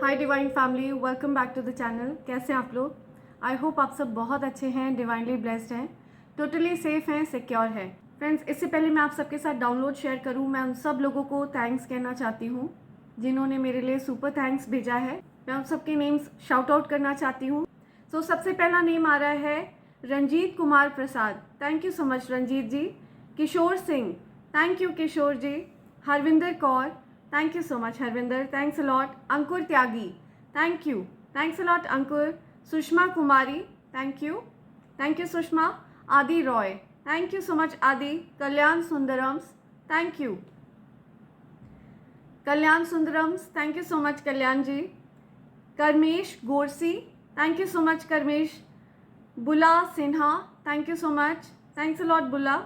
Hi divine family, welcome back to the channel. कैसे हैं आप लोग? आई होप आप सब बहुत अच्छे हैं, डिवाइनली ब्लेस्ड हैं, टोटली सेफ हैं, सिक्योर है। फ्रेंड्स, इससे पहले मैं आप सबके साथ डाउनलोड शेयर करूं, मैं उन सब लोगों को थैंक्स कहना चाहती हूं जिन्होंने मेरे लिए सुपर थैंक्स भेजा है। मैं उन सबके नेम्स शाउट आउट करना चाहती हूँ। सो सबसे पहला नेम आ रहा है Ranjit Kumar Prasad, thank you so much Ranjit ji. Kishore Singh, thank you Kishore ji. Harvinder Kaur, thank you so much Harvinder, thanks a lot. Ankur Tyagi, thank you, thanks a lot Ankur. Sushma Kumari, thank you Sushma. Adi Roy, thank you so much Adi. Kalyan Sundarams, thank you Kalyan Sundarams, thank you so much Kalyan ji. Karmesh Gorsi, thank you so much Karmesh. Bula Sinha, thank you so much, thanks a lot Bula.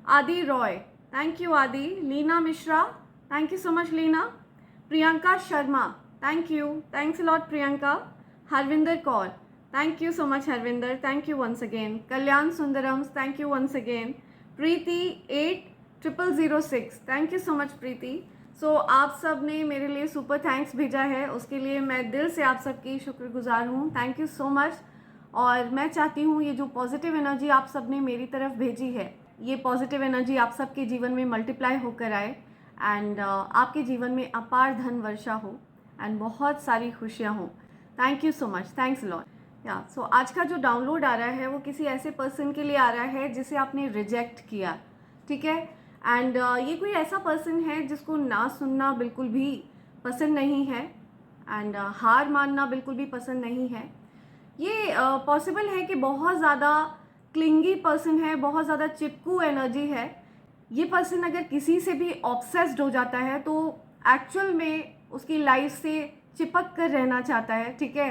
Adi Roy, thank you Adi. Leena Mishra, thank you so much Leena. Priyanka Sharma, thank you, thanks a lot Priyanka. Harvinder Kaur, thank you so much Harvinder, thank you once again. Kalyan Sundarams, thank you once again. Preeti 8006, thank you so much Preeti. So आप सब ने मेरे लिए super thanks भेजा है, उसके लिए मैं दिल से आप सबकी शुक्रगुजार हूँ, थैंक यू सो मच। और मैं चाहती हूँ ये जो पॉजिटिव एनर्जी आप सब ने मेरी तरफ भेजी है, ये पॉजिटिव एनर्जी आप सबके जीवन में मल्टीप्लाई होकर आए एंड आपके जीवन में अपार धन वर्षा हो एंड बहुत सारी खुशियाँ हों। Thank you so much, thanks lot. या सो आज का जो डाउनलोड आ रहा है वो किसी ऐसे पर्सन के लिए आ रहा है जिसे आपने रिजेक्ट किया, ठीक है। एंड ये कोई ऐसा पर्सन है जिसको ना सुनना बिल्कुल भी पसंद नहीं है एंड हार मानना बिल्कुल भी पसंद नहीं है। ये पॉसिबल है कि बहुत ज़्यादा क्लिंगी पर्सन है, बहुत ज़्यादा चिपकू एनर्जी है। ये पर्सन अगर किसी से भी ऑब्सेस्ड हो जाता है तो एक्चुअल में उसकी लाइफ से चिपक कर रहना चाहता है, ठीक है।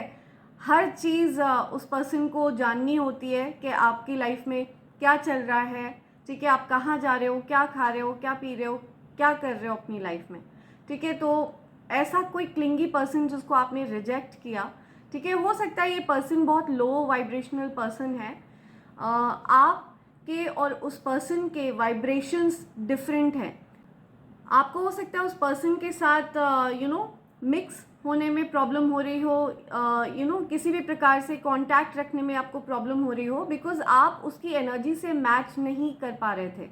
हर चीज़ उस पर्सन को जाननी होती है कि आपकी लाइफ में क्या चल रहा है, ठीक है। आप कहाँ जा रहे हो, क्या खा रहे हो, क्या पी रहे हो, क्या कर रहे हो अपनी लाइफ में, ठीक है। तो ऐसा कोई क्लिंगी पर्सन जिसको आपने रिजेक्ट किया, ठीक है, हो सकता है ये पर्सन बहुत लो वाइब्रेशनल पर्सन है। आपके और उस पर्सन के वाइब्रेशंस डिफरेंट हैं। आपको हो सकता है उस पर्सन के साथ मिक्स होने में प्रॉब्लम हो रही हो, किसी भी प्रकार से कांटेक्ट रखने में आपको प्रॉब्लम हो रही हो बिकॉज आप उसकी एनर्जी से मैच नहीं कर पा रहे थे,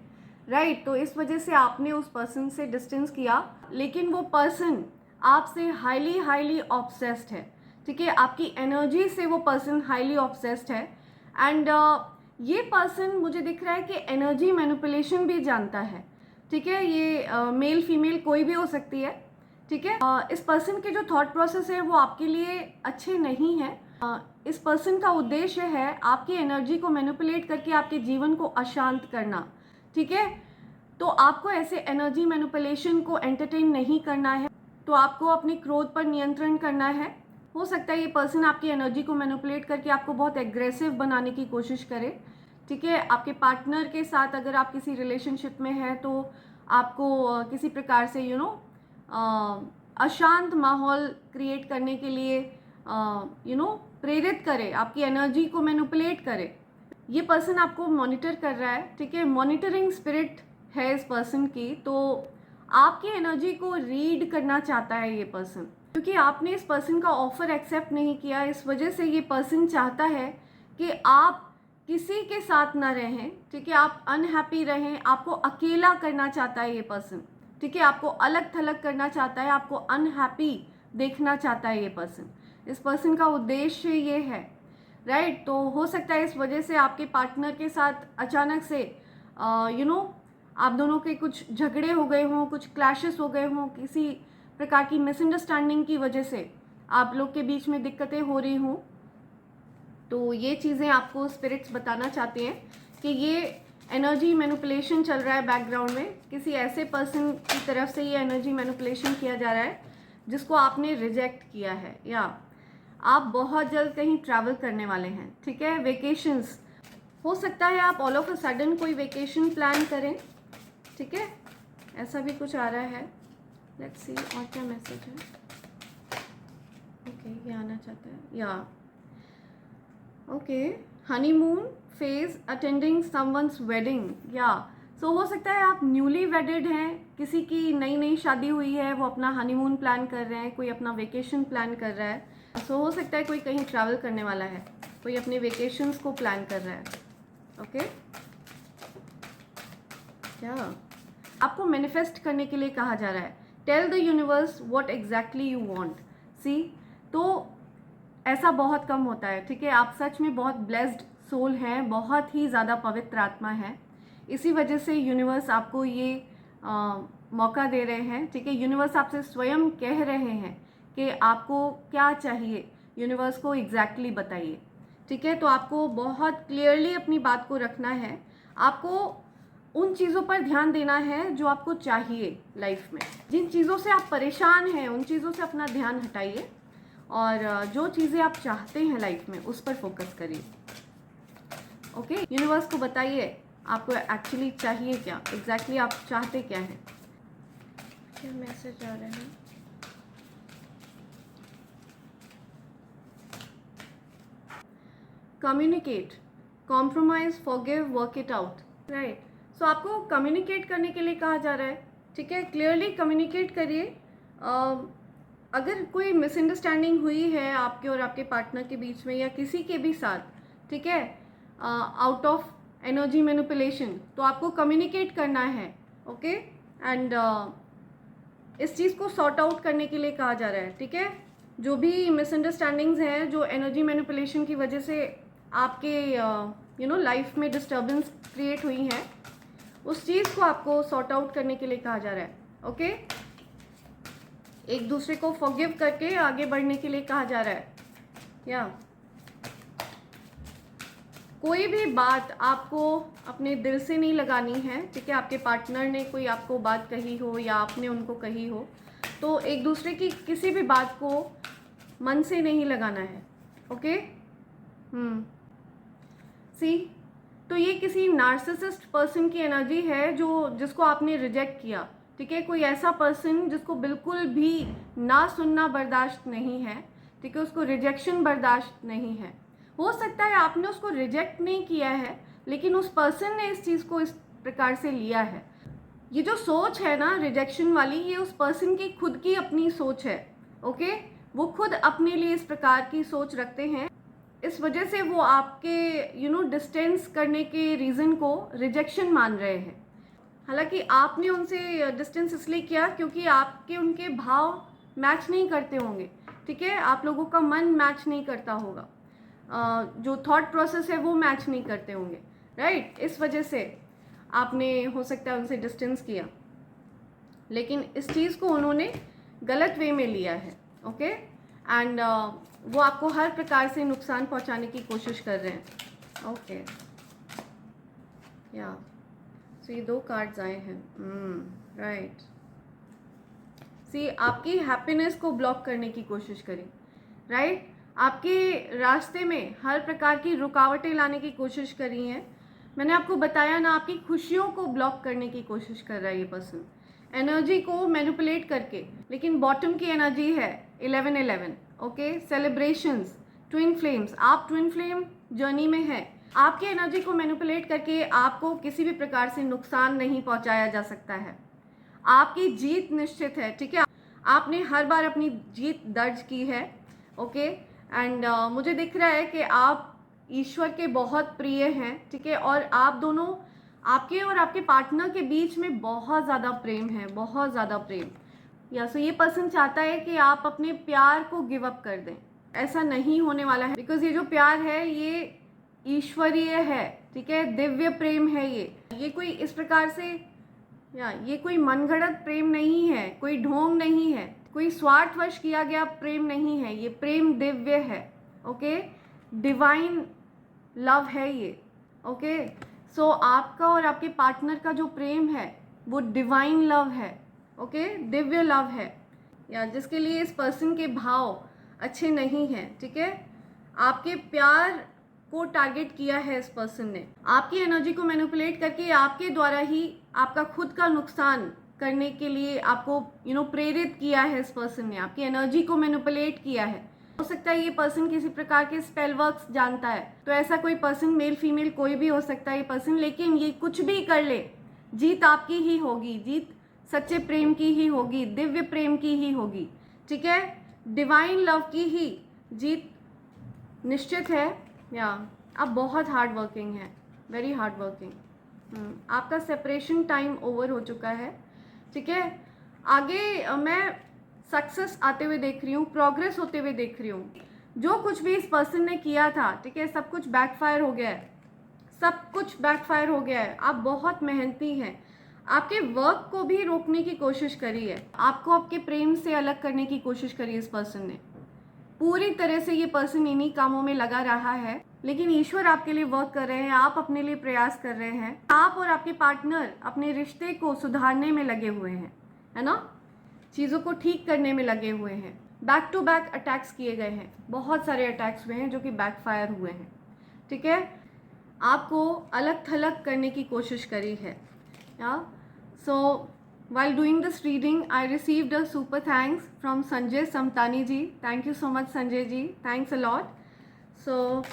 राइट। तो इस वजह से आपने उस पर्सन से डिस्टेंस किया, लेकिन वो पर्सन आपसे हाईली हाईली ऑब्सेस्ड है, ठीक है। आपकी एनर्जी से वो पर्सन हाईली ऑब्सेस्ड है एंड ये पर्सन मुझे दिख रहा है कि एनर्जी मैनिपुलेशन भी जानता है, ठीक है। ये मेल फीमेल कोई भी हो सकती है, ठीक है। इस पर्सन के जो थॉट प्रोसेस है वो आपके लिए अच्छे नहीं है। इस पर्सन का उद्देश्य है आपकी एनर्जी को मैनिपुलेट करके आपके जीवन को अशांत करना, ठीक है। तो आपको ऐसे एनर्जी मैनिपुलेशन को एंटरटेन नहीं करना है, तो आपको अपने क्रोध पर नियंत्रण करना है। हो सकता है ये पर्सन आपकी एनर्जी को मैनिपुलेट करके आपको बहुत एग्रेसिव बनाने की कोशिश करे, ठीक है। आपके पार्टनर के साथ अगर आप किसी रिलेशनशिप में हैं तो आपको किसी प्रकार से अशांत माहौल क्रिएट करने के लिए प्रेरित करे, आपकी एनर्जी को मैनिपुलेट करे। ये पर्सन आपको मॉनिटर कर रहा है, ठीक है। मॉनिटरिंग स्पिरिट है इस पर्सन की, तो आपकी एनर्जी को रीड करना चाहता है ये पर्सन, क्योंकि आपने इस पर्सन का ऑफर एक्सेप्ट नहीं किया। इस वजह से ये पर्सन चाहता है कि आप किसी के साथ ना रहें, ठीक है, आप अनहैप्पी रहें। आपको अकेला करना चाहता है ये पर्सन, ठीक है। आपको अलग थलग करना चाहता है, आपको अनहैप्पी देखना चाहता है ये पर्सन। इस पर्सन का उद्देश्य ये है, राइट। तो हो सकता है इस वजह से आपके पार्टनर के साथ अचानक से आप दोनों के कुछ झगड़े हो गए हों, कुछ क्लैशेस हो गए हों, किसी प्रकार की मिसअंडरस्टैंडिंग की वजह से आप लोग के बीच में दिक्कतें हो रही हों। तो ये चीज़ें आपको स्पिरिट्स बताना चाहते हैं कि ये एनर्जी मैनिपुलेशन चल रहा है बैकग्राउंड में। किसी ऐसे पर्सन की तरफ से ये एनर्जी मैनिपुलेशन किया जा रहा है जिसको आपने रिजेक्ट किया है, या आप बहुत जल्द कहीं ट्रैवल करने वाले हैं, ठीक है। वेकेशंस हो सकता है, आप ऑल ऑफ अ सडन कोई वेकेशन प्लान करें, ठीक है। ऐसा भी कुछ आ रहा है। लेट्स सी और क्या मैसेज है। ओके, ये आना चाहता है, या okay, honeymoon phase attending someone's wedding, या हो सकता है आप न्यूली वेडेड हैं, किसी की नई नई शादी हुई है, वो अपना हनीमून प्लान कर रहे हैं, कोई अपना वेकेशन प्लान कर रहा है। हो सकता है कोई कहीं ट्रैवल करने वाला है, कोई अपने वेकेशंस को प्लान कर रहा है। ओके क्या आपको मैनिफेस्ट करने के लिए कहा जा रहा है, tell the universe what exactly you want. See, तो ऐसा बहुत कम होता है, ठीक है। आप सच में बहुत ब्लेस्ड सोल हैं, बहुत ही ज़्यादा पवित्र आत्मा है, इसी वजह से यूनिवर्स आपको ये मौका दे रहे हैं, ठीक है। यूनिवर्स आपसे स्वयं कह रहे हैं कि आपको क्या चाहिए, यूनिवर्स को एग्जैक्टली बताइए, ठीक है। तो आपको बहुत क्लियरली अपनी बात को रखना है, आपको उन चीज़ों पर ध्यान देना है जो आपको चाहिए लाइफ में। जिन चीज़ों से आप परेशान हैं उन चीज़ों से अपना ध्यान हटाइए और जो चीज़ें आप चाहते हैं लाइफ में उस पर फोकस करिए। ओके, यूनिवर्स को बताइए आपको एक्चुअली चाहिए क्या, एग्जैक्टली आप चाहते क्या हैं। क्या मैसेज आ रहे हैं? Communicate, compromise, forgive, work it out, right. So आपको कम्युनिकेट करने के लिए कहा जा रहा है, ठीक है। क्लियरली कम्युनिकेट करिए। अगर कोई मिसअंडरस्टैंडिंग हुई है आपके और आपके पार्टनर के बीच में या किसी के भी साथ, ठीक है, आउट ऑफ एनर्जी मैनिपुलेशन, तो आपको कम्युनिकेट करना है। ओके, एंड इस चीज़ को सॉर्ट आउट करने के लिए कहा जा रहा है, ठीक है। जो भी मिसअंडरस्टैंडिंग्स हैं जो एनर्जी मैनिपुलेशन की वजह से आपके लाइफ में डिस्टर्बेंस क्रिएट हुई हैं, उस चीज़ को आपको सॉर्ट आउट करने के लिए कहा जा रहा है। ओके, एक दूसरे को फॉरगिव करके आगे बढ़ने के लिए कहा जा रहा है। या कोई भी बात आपको अपने दिल से नहीं लगानी है, ठीक है। आपके पार्टनर ने कोई आपको बात कही हो या आपने उनको कही हो, तो एक दूसरे की किसी भी बात को मन से नहीं लगाना है। ओके, सी, तो ये किसी नार्सिसिस्ट पर्सन की एनर्जी है जिसको आपने रिजेक्ट किया, ठीक है। कोई ऐसा पर्सन जिसको बिल्कुल भी ना सुनना बर्दाश्त नहीं है, ठीक है, उसको रिजेक्शन बर्दाश्त नहीं है। हो सकता है आपने उसको रिजेक्ट नहीं किया है, लेकिन उस पर्सन ने इस चीज़ को इस प्रकार से लिया है। ये जो सोच है ना रिजेक्शन वाली, ये उस पर्सन की खुद की अपनी सोच है। ओके, वो खुद अपने लिए इस प्रकार की सोच रखते हैं, इस वजह से वो आपके डिस्टेंस करने के रीज़न को रिजेक्शन मान रहे हैं। हालांकि आपने उनसे डिस्टेंस इसलिए किया क्योंकि आपके उनके भाव मैच नहीं करते होंगे, ठीक है। आप लोगों का मन मैच नहीं करता होगा, जो थॉट प्रोसेस है वो मैच नहीं करते होंगे, राइट। इस वजह से आपने हो सकता है उनसे डिस्टेंस किया, लेकिन इस चीज़ को उन्होंने गलत वे में लिया है। ओके, एंड वो आपको हर प्रकार से नुकसान पहुंचाने की कोशिश कर रहे हैं। ओके, या सो ये 2 कार्ड्स आए हैं, राइट। सी, आपकी हैप्पीनेस को ब्लॉक करने की कोशिश करें, राइट। आपके रास्ते में हर प्रकार की रुकावटें लाने की कोशिश करी हैं। मैंने आपको बताया ना, आपकी खुशियों को ब्लॉक करने की कोशिश कर रहा है ये पर्सन, एनर्जी को मैनिपुलेट करके। लेकिन बॉटम की एनर्जी है 11-11। ओके, सेलिब्रेशंस, ट्विन फ्लेम्स, आप ट्विन फ्लेम जर्नी में है। आपकी एनर्जी को मैनिपुलेट करके आपको किसी भी प्रकार से नुकसान नहीं पहुंचाया जा सकता है। आपकी जीत निश्चित है, ठीक है। आपने हर बार अपनी जीत दर्ज की है। ओके, एंड मुझे दिख रहा है कि आप ईश्वर के बहुत प्रिय हैं, ठीक है। और आप दोनों, आपके और आपके पार्टनर के बीच में बहुत ज़्यादा प्रेम है, बहुत ज़्यादा प्रेम। या सो ये पर्सन चाहता है कि आप अपने प्यार को गिव अप कर दें। ऐसा नहीं होने वाला है, बिकॉज ये जो प्यार है ये ईश्वरीय है, ठीक है, दिव्य प्रेम है। ये कोई इस प्रकार से, या ये कोई मनगढ़ंत प्रेम नहीं है, कोई ढोंग नहीं है, कोई स्वार्थवश किया गया प्रेम नहीं है। ये प्रेम दिव्य है। ओके, डिवाइन लव है ये। ओके, सो आपका और आपके पार्टनर का जो प्रेम है वो डिवाइन लव है। ओके, दिव्य लव है, या जिसके लिए इस पर्सन के भाव अच्छे नहीं हैं, ठीक है। आपके प्यार को टारगेट किया है इस पर्सन ने, आपकी एनर्जी को मैनिपुलेट करके आपके द्वारा ही आपका खुद का नुकसान करने के लिए आपको प्रेरित किया है। इस पर्सन ने आपकी एनर्जी को मैनिपुलेट किया है। हो सकता है ये पर्सन किसी प्रकार के स्पेल वर्क्स जानता है, तो ऐसा कोई पर्सन, मेल फीमेल कोई भी हो सकता है ये पर्सन, लेकिन ये कुछ भी कर ले, जीत आपकी ही होगी, जीत सच्चे प्रेम की ही होगी, दिव्य प्रेम की ही होगी, ठीक है, डिवाइन लव की ही जीत निश्चित है। या आप बहुत हार्ड वर्किंग हैं, वेरी हार्ड वर्किंग। आपका सेपरेशन टाइम ओवर हो चुका है, ठीक है। आगे मैं सक्सेस आते हुए देख रही हूँ, प्रोग्रेस होते हुए देख रही हूँ। जो कुछ भी इस पर्सन ने किया था, ठीक है, सब कुछ बैकफायर हो गया है, सब कुछ बैकफायर हो गया है। आप बहुत मेहनती हैं, आपके वर्क को भी रोकने की कोशिश करी है, आपको आपके प्रेम से अलग करने की कोशिश करी है इस पर्सन ने। पूरी तरह से ये पर्सन इन्हीं कामों में लगा रहा है, लेकिन ईश्वर आपके लिए वर्क कर रहे हैं, आप अपने लिए प्रयास कर रहे हैं। आप और आपके पार्टनर अपने रिश्ते को सुधारने में लगे हुए हैं, है ना, चीज़ों को ठीक करने में लगे हुए हैं। बैक टू बैक अटैक्स किए गए हैं, बहुत सारे अटैक्स हुए हैं जो कि बैकफायर हुए हैं, ठीक है। आपको अलग थलग करने की कोशिश करी है। या सो while doing this reading I received a super thanks from Sanjay Samtani ji. Thank you so much Sanjay ji, thanks a lot. So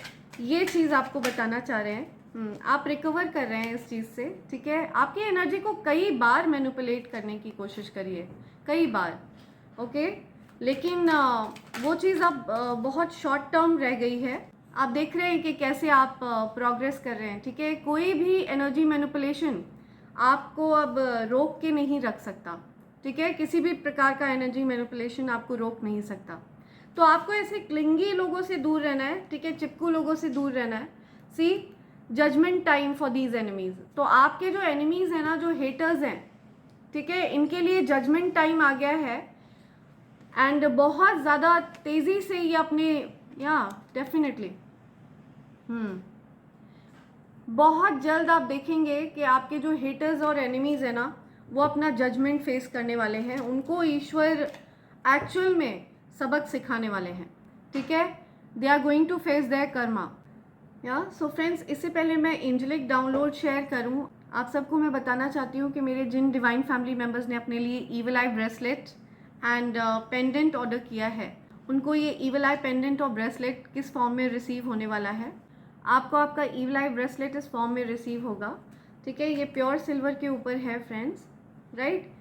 ये चीज़ आपको बताना चाह रहे हैं, आप रिकवर कर रहे हैं इस चीज़ से, ठीक है। आपकी एनर्जी को कई बार मैनिपुलेट करने की कोशिश करिए, कई बार, ओके, लेकिन वो चीज़ अब बहुत शॉर्ट टर्म रह गई है। आप देख रहे हैं कि कैसे आप प्रोग्रेस कर रहे हैं, ठीक है। कोई भी एनर्जी मैनिपुलेशन आपको अब रोक के नहीं रख सकता, ठीक है। किसी भी प्रकार का एनर्जी मैनिपुलेशन आपको रोक नहीं सकता। तो आपको ऐसे क्लिंगी लोगों से दूर रहना है, ठीक है, चिपकू लोगों से दूर रहना है। See judgement time for these enemies. तो आपके जो एनिमीज हैं ना, जो हेटर्स हैं, ठीक है, इनके लिए जजमेंट टाइम आ गया है। एंड बहुत ज़्यादा तेज़ी से ये अपने, या डेफिनेटली बहुत जल्द आप देखेंगे कि आपके जो हेटर्स और एनिमीज़ हैं ना, वो अपना जजमेंट फेस करने वाले हैं। उनको ईश्वर एक्चुअल में सबक सिखाने वाले हैं, ठीक है। They are going to face their karma. Yeah so friends, इससे पहले मैं एंजेलिक डाउनलोड शेयर करूं, आप सबको मैं बताना चाहती हूँ कि मेरे जिन डिवाइन फैमिली मेम्बर्स ने अपने लिए evil I bracelet and pendant order किया है, उनको ये ईविल आई पेंडेंट और ब्रेसलेट किस फॉर्म में रिसीव होने वाला है। आपको आपका ईविल आई ब्रेसलेट इस फॉर्म में रिसीव होगा, ठीक है। ये प्योर सिल्वर के ऊपर है फ्रेंड्स, राइट।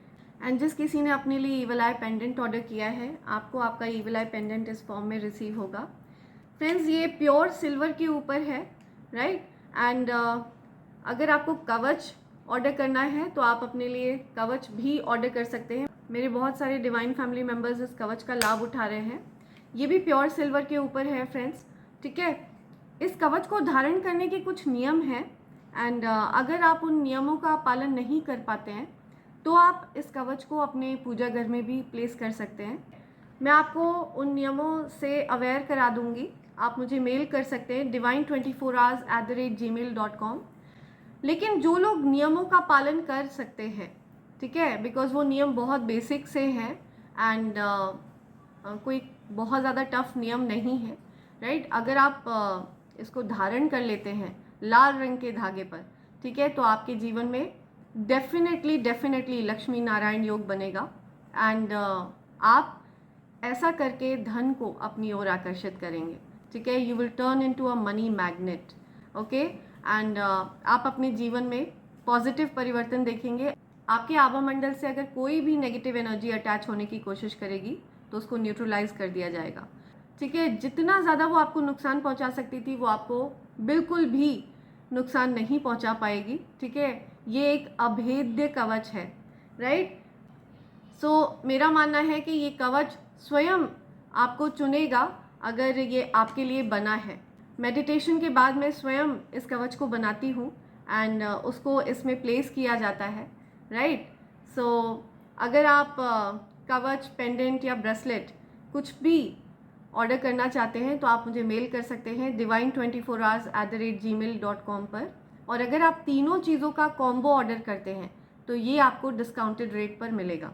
एंड जिस किसी ने अपने लिए ईविल आई पेंडेंट ऑर्डर किया है, आपको आपका ईविल आई पेंडेंट इस फॉर्म में रिसीव होगा। फ्रेंड्स, ये प्योर सिल्वर के ऊपर है, राइट। एंड अगर आपको कवच ऑर्डर करना है तो आप अपने लिए कवच भी ऑर्डर कर सकते हैं। मेरे बहुत सारे डिवाइन फैमिली मेम्बर्स इस कवच का लाभ उठा रहे हैं। ये भी प्योर सिल्वर के ऊपर है फ्रेंड्स, ठीक है। इस कवच को धारण करने के कुछ नियम हैं एंड अगर आप उन नियमों का पालन नहीं कर पाते हैं तो आप इस कवच को अपने पूजा घर में भी प्लेस कर सकते हैं। मैं आपको उन नियमों से अवेयर करा दूंगी। आप मुझे मेल कर सकते हैं divine24hours@gmail.com। लेकिन जो लोग नियमों का पालन कर सकते हैं, ठीक है, बिकॉज वो नियम बहुत बेसिक से हैं एंड कोई बहुत ज़्यादा टफ नियम नहीं है, राइट। अगर आप इसको धारण कर लेते हैं लाल रंग के धागे पर, ठीक है, तो आपके जीवन में डेफिनेटली लक्ष्मी नारायण योग बनेगा एंड आप ऐसा करके धन को अपनी ओर आकर्षित करेंगे, ठीक है। You will turn into a money magnet, okay. And आप अपने जीवन में पॉजिटिव परिवर्तन देखेंगे। आपके आभा मंडल से अगर कोई भी नेगेटिव एनर्जी अटैच होने की कोशिश करेगी तो उसको न्यूट्रलाइज कर दिया जाएगा, ठीक है। जितना ज़्यादा वो आपको नुकसान पहुंचा सकती थी वो आपको बिल्कुल भी नुकसान नहीं पहुंचा पाएगी, ठीक है। ये एक अभेद्य कवच है, राइट। सो मेरा मानना है कि ये कवच स्वयं आपको चुनेगा अगर ये आपके लिए बना है। मेडिटेशन के बाद मैं स्वयं इस कवच को बनाती हूँ एंड उसको इसमें प्लेस किया जाता है, राइट। सो अगर आप कवच, पेंडेंट या ब्रेसलेट कुछ भी ऑर्डर करना चाहते हैं तो आप मुझे मेल कर सकते हैं divine24hours@gmail.com पर। और अगर आप तीनों चीज़ों का कॉम्बो ऑर्डर करते हैं तो ये आपको डिस्काउंटेड रेट पर मिलेगा,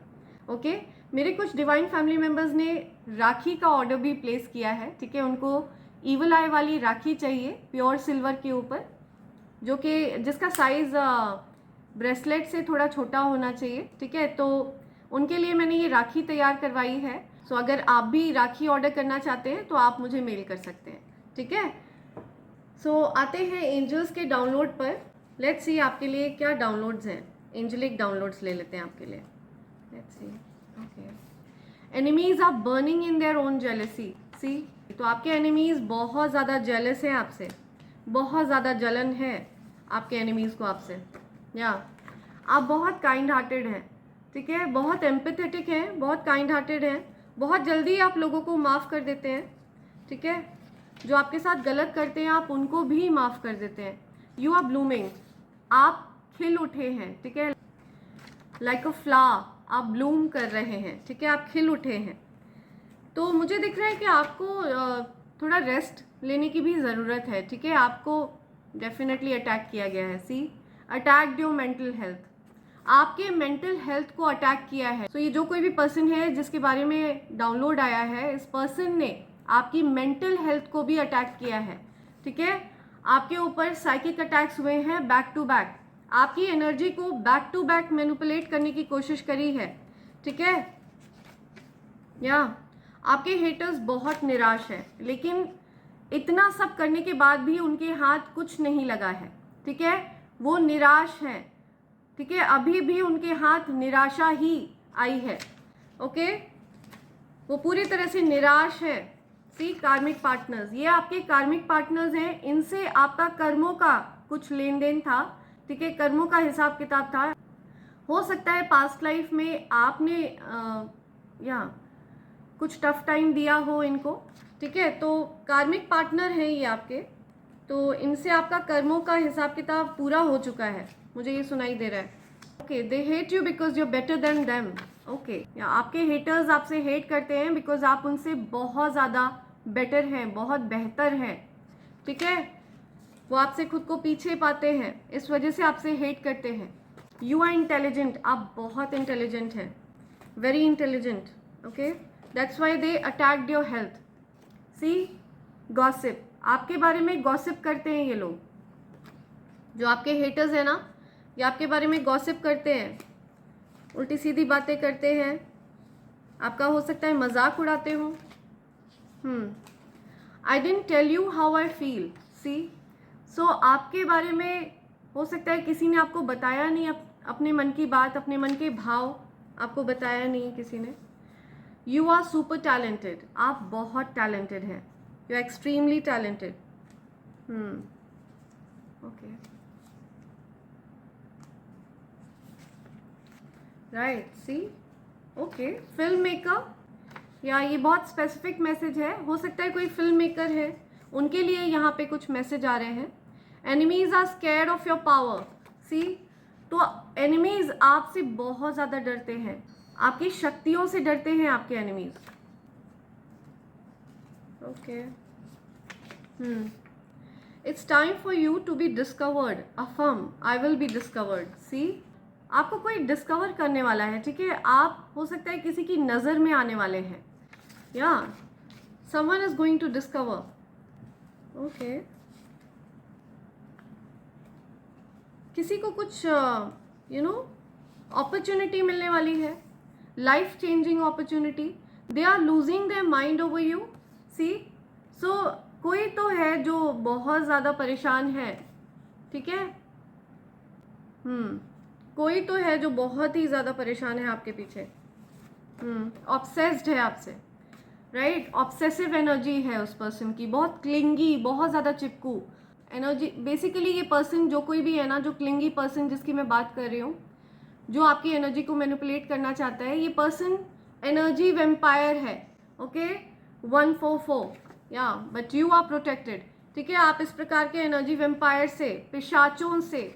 ओके। मेरे कुछ डिवाइन फैमिली मेम्बर्स ने राखी का ऑर्डर भी प्लेस किया है, ठीक है। उनको ईविल आई वाली राखी चाहिए प्योर सिल्वर के ऊपर, जो कि जिसका साइज़ ब्रेसलेट से थोड़ा छोटा होना चाहिए, ठीक है। तो उनके लिए मैंने ये राखी तैयार करवाई है। सो अगर आप भी राखी ऑर्डर करना चाहते हैं तो आप मुझे मेल कर सकते हैं, ठीक है। सो आते हैं एंजल्स के डाउनलोड पर। लेट्स सी आपके लिए क्या डाउनलोड्स हैं। एंजेलिक डाउनलोड्स ले लेते हैं आपके लिए. Let's see. Okay. Enemies are burning in their own jealousy. See, तो आपके एनिमीज बहुत ज़्यादा जेलस हैं आपसे, बहुत ज़्यादा जलन है आपके एनिमीज़ को आपसे. या आप बहुत काइंड हार्टेड हैं, ठीक है, बहुत एम्पैथेटिक हैं, बहुत काइंड हार्टेड हैं, बहुत जल्दी आप लोगों को माफ़ कर देते हैं, ठीक है. जो आपके साथ गलत करते हैं आप उनको भी माफ़ कर देते हैं. यू आर ब्लूमिंग, आप खिल उठे हैं, ठीक है. लाइक अ फ्लावर आप ब्लूम कर रहे हैं, ठीक है, आप खिल उठे हैं. तो मुझे दिख रहा है कि आपको थोड़ा रेस्ट लेने की भी ज़रूरत है, ठीक है. आपको डेफिनेटली अटैक किया गया है. सी, अटैक्ड योर मेंटल हेल्थ. आपके मेंटल हेल्थ को अटैक किया है. तो ये जो कोई भी पर्सन है जिसके बारे में डाउनलोड आया है, इस पर्सन ने आपकी मेंटल हेल्थ को भी अटैक किया है, ठीक है. आपके ऊपर साइकिक अटैक्स हुए हैं बैक टू बैक. आपकी एनर्जी को बैक टू बैक मैनिपुलेट करने की कोशिश करी है, ठीक है. या आपके हेटर्स बहुत निराश है, लेकिन इतना सब करने के बाद भी उनके हाथ कुछ नहीं लगा है, ठीक है. वो निराश हैं, ठीक है, अभी भी उनके हाथ निराशा ही आई है. ओके, वो पूरी तरह से निराश है. सी, कार्मिक पार्टनर्स, ये आपके कार्मिक पार्टनर्स हैं. इनसे आपका कर्मों का कुछ लेन देन था, ठीक है, कर्मों का हिसाब किताब था. हो सकता है पास्ट लाइफ में आपने या कुछ टफ टाइम दिया हो इनको, ठीक है. तो कार्मिक पार्टनर हैं ये आपके, तो इनसे आपका कर्मों का हिसाब किताब पूरा हो चुका है, मुझे ये सुनाई दे रहा है. Okay, they hate you because you are better than them. Okay, या आपके हेटर्स आपसे हेट करते हैं बिकॉज आप उनसे बहुत ज़्यादा बेटर हैं, बहुत बेहतर हैं, ठीक है. वो आपसे खुद को पीछे पाते हैं, इस वजह से आपसे हेट करते हैं. यू आर इंटेलिजेंट, आप बहुत इंटेलिजेंट हैं, very intelligent. Okay, that's why they attacked your health. See, gossip, आपके बारे में गॉसिप करते हैं ये लोग. जो आपके हेटर्स हैं ना, ये आपके बारे में गॉसिप करते हैं, उल्टी सीधी बातें करते हैं, आपका हो सकता है मजाक उड़ाते हो. I didn't tell you how I feel. See, so आपके बारे में हो सकता है किसी ने आपको बताया नहीं, अपने मन की बात, अपने मन के भाव आपको बताया नहीं किसी ने. यू आर सुपर टैलेंटेड, आप बहुत टैलेंटेड हैं, you are extremely talented. Okay, right. See, okay, film maker, या ये बहुत स्पेसिफिक मैसेज है. हो सकता है कोई फिल्म मेकर है, उनके लिए यहाँ पे कुछ मैसेज आ रहे हैं. Enemies are scared of your power. See, तो एनिमीज आपसे बहुत ज़्यादा डरते हैं, आपकी शक्तियों से डरते हैं आपके enemies. Okay, it's time for you to be discovered. Affirm, I will be discovered. See, आपको कोई डिस्कवर करने वाला है, ठीक है. आप हो सकता है किसी की नज़र में आने वाले हैं, या someone is going to discover. Okay, किसी को कुछ अपॉर्चुनिटी मिलने वाली है, life changing opportunity. They are losing their mind over you. See, so कोई तो है जो बहुत ज़्यादा परेशान है, ठीक है. कोई तो है जो बहुत ही ज़्यादा परेशान है आपके पीछे, ऑब्सेस्ड है आपसे, राइट. ऑब्सेसिव एनर्जी है उस पर्सन की, बहुत क्लिंगी, बहुत ज़्यादा चिपकू एनर्जी. बेसिकली ये पर्सन, जो कोई भी है ना, जो क्लिंगी पर्सन जिसकी मैं बात कर रही हूँ, जो आपकी एनर्जी को मैनिपुलेट करना चाहता है, ये पर्सन एनर्जी वेम्पायर है. ओके, 144. या बट यू आर प्रोटेक्टेड, ठीक है. आप इस प्रकार के एनर्जी वेम्पायर से, पिशाचों से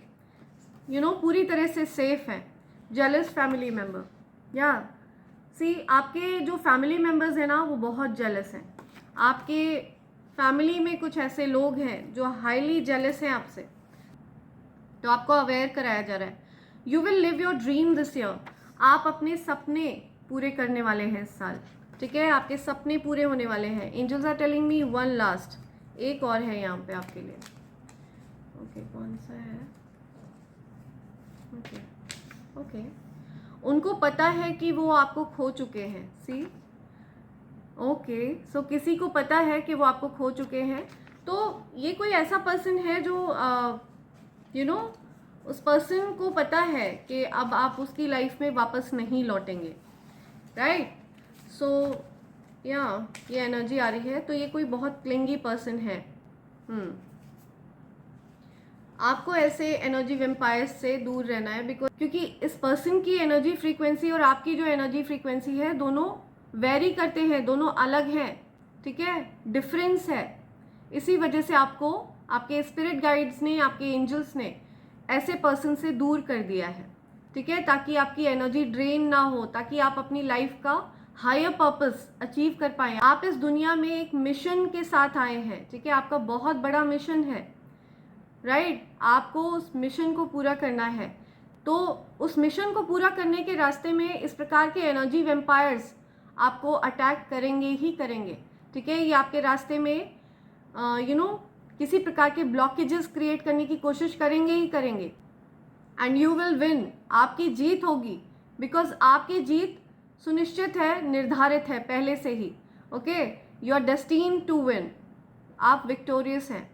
पूरी तरह से सेफ हैं. जेलस फैमिली मेम्बर, या सी, आपके जो फैमिली मेम्बर्स हैं ना, वो बहुत जेलस हैं. आपके फैमिली में कुछ ऐसे लोग हैं जो हाईली जेलस हैं आपसे, तो आपको अवेयर कराया जा रहा है. You will live your dream this year. आप अपने सपने पूरे करने वाले हैं इस साल, ठीक है. आपके सपने पूरे होने वाले हैं. Angels are telling me one last, एक और है यहाँ पे आपके लिए. ओके, कौन सा है? ओके, उनको पता है कि वो आपको खो चुके हैं. सी, ओके, सो किसी को पता है कि वो आपको खो चुके हैं. तो ये कोई ऐसा पर्सन है जो उस पर्सन को पता है कि अब आप उसकी लाइफ में वापस नहीं लौटेंगे, राइट? सो या ये एनर्जी आ रही है, तो ये कोई बहुत क्लिंगी पर्सन है। आपको ऐसे एनर्जी वेम्पायर्स से दूर रहना है, बिकॉज क्योंकि इस पर्सन की एनर्जी फ्रीक्वेंसी और आपकी जो एनर्जी फ्रीक्वेंसी है दोनों वेरी करते हैं, दोनों अलग हैं, ठीक है, डिफरेंस है। इसी वजह से आपको आपके स्पिरिट गाइड्स ने, आपके एंजल्स ने ऐसे पर्सन से दूर कर दिया है, ठीक है, ताकि आपकी एनर्जी ड्रेन ना हो, ताकि आप अपनी लाइफ का हायर पर्पस अचीव कर पाए। आप इस दुनिया में एक मिशन के साथ आए हैं, ठीक है, आपका बहुत बड़ा मिशन है, राइट? आपको उस मिशन को पूरा करना है। तो उस मिशन को पूरा करने के रास्ते में इस प्रकार के एनर्जी वेम्पायर्स आपको अटैक करेंगे ही करेंगे, ठीक है। ये आपके रास्ते में किसी प्रकार के ब्लॉकेजेस क्रिएट करने की कोशिश करेंगे ही करेंगे, एंड यू विल विन। आपकी जीत होगी, बिकॉज आपकी जीत सुनिश्चित है, निर्धारित है पहले से ही। Okay, you are destined to win, आप विक्टोरियस हैं,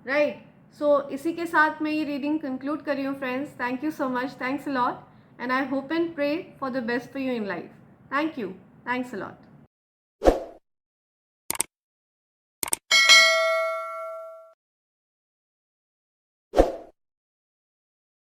राइट? सो इसी के साथ मैं ये रीडिंग कंक्लूड कर रही हूँ friends. Thank you so much, thanks a lot, and I hope and pray for the best for you in life. Thank you, thanks a lot.